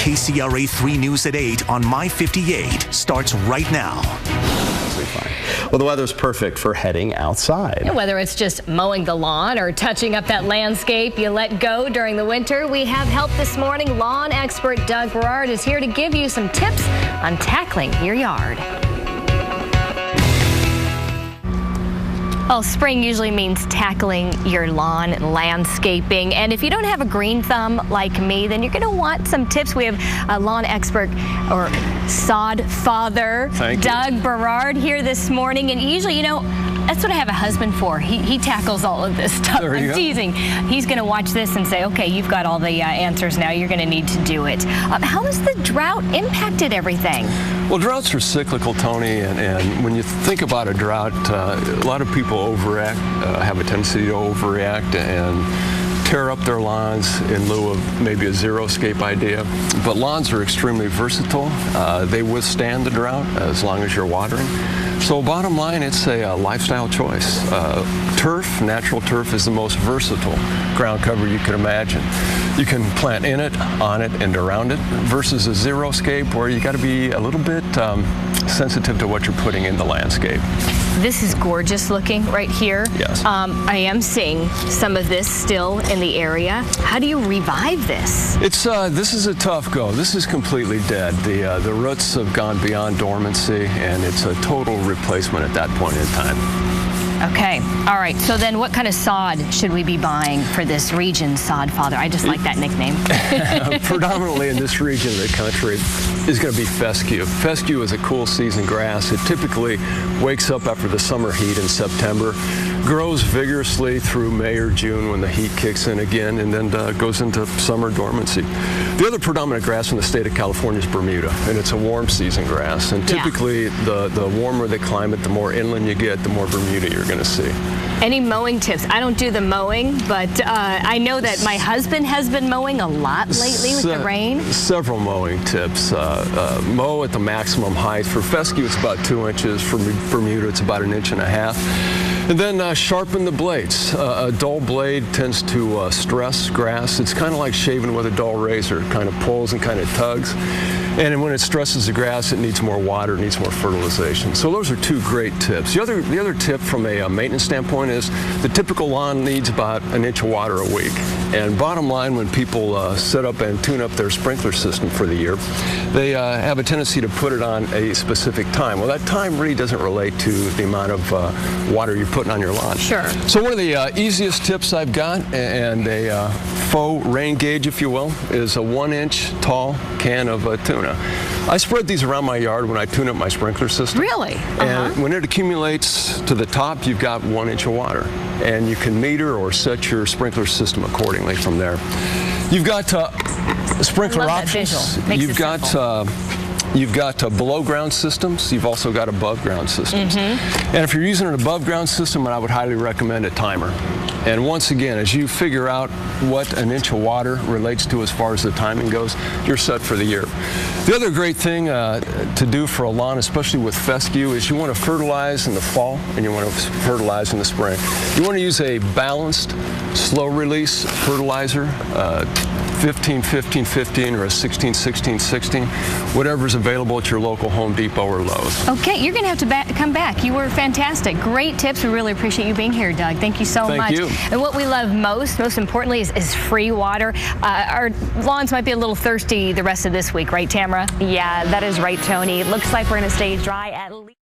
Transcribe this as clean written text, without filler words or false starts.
KCRA 3 News at 8 on My 58 starts right now. Fine. Well, the weather's perfect for heading outside. Yeah, whether it's just mowing the lawn or touching up that landscape you let go during the winter, we have help this morning. Lawn expert Doug Berard is here to give you some tips on tackling your yard. Well, spring usually means tackling your lawn and landscaping. And if you don't have a green thumb like me, then you're going to want some tips. We have a lawn expert or sod father, Doug Berard, here this morning. And usually, you know, that's what I have a husband for. He tackles all of this stuff. I'm teasing. He's going to watch this and say, okay, you've got all the answers now. You're going to need to do it. How has the drought impacted everything? Well, droughts are cyclical, Tony, and when you think about a drought, a lot of people overreact, have a tendency to overreact and tear up their lawns in lieu of maybe a zero-scape idea. But lawns are extremely versatile. They withstand the drought as long as you're watering. So bottom line, it's a lifestyle choice. Turf, natural turf, is the most versatile ground cover you can imagine. You can plant in it, on it, and around it, versus a zero-scape where you got to be a little bit sensitive to what you're putting in the landscape. This is gorgeous looking right here. Yes. I am seeing some of this still in the area. How do you revive this? This is a tough go. This is completely dead. The roots have gone beyond dormancy, and it's a total replacement at that point in time. Okay. All right. So then what kind of sod should we be buying for this region, Sod Father? I just like that nickname. Predominantly in this region of the country is going to be fescue. Fescue is a cool season grass. It typically wakes up after the summer heat in September, grows vigorously through May or June when the heat kicks in again, and then goes into summer dormancy. The other predominant grass in the state of California is Bermuda, and it's a warm season grass. And typically, the warmer the climate, the more inland you get, the more Bermuda you're going to see. Any mowing tips? I don't do the mowing, but I know that my husband has been mowing a lot lately with the rain. Several mowing tips. Mow at the maximum height. For fescue, it's about 2 inches. For Bermuda, it's about 1.5 inches. And then sharpen the blades. A dull blade tends to stress grass. It's kind of like shaving with a dull razor. It kind of pulls and kind of tugs. And when it stresses the grass, it needs more water, it needs more fertilization. So those are two great tips. The other tip from a maintenance standpoint is the typical lawn needs about 1 inch of water a week. And bottom line, when people set up and tune up their sprinkler system for the year, they have a tendency to put it on a specific time. Well, that time really doesn't relate to the amount of water you're putting on your lawn. Sure. So one of the easiest tips I've got, and a faux rain gauge, if you will, is a 1 inch tall can of tuna. I spread these around my yard when I tune up my sprinkler system. Really? And when it accumulates to the top, you've got 1 inch of water. And you can meter or set your sprinkler system accordingly from there. You've got sprinkler options. You've got below ground systems. You've also got above ground systems. And if you're using an above ground system, I would highly recommend a timer. And once again, as you figure out what 1 inch of water relates to as far as the timing goes, you're set for the year. The other great thing to do for a lawn, especially with fescue, is you want to fertilize in the fall and you want to fertilize in the spring. You want to use a balanced, slow release fertilizer. 15-15-15 or a 16-16-16, whatever's available at your local Home Depot or Lowe's. Okay, you're going to have to come back. You were fantastic. Great tips. We really appreciate you being here, Doug. Thank you so much. Thank you. And what we love most importantly, is free water. Our lawns might be a little thirsty the rest of this week, right, Tamara? Yeah, that is right, Tony. It looks like we're going to stay dry at least.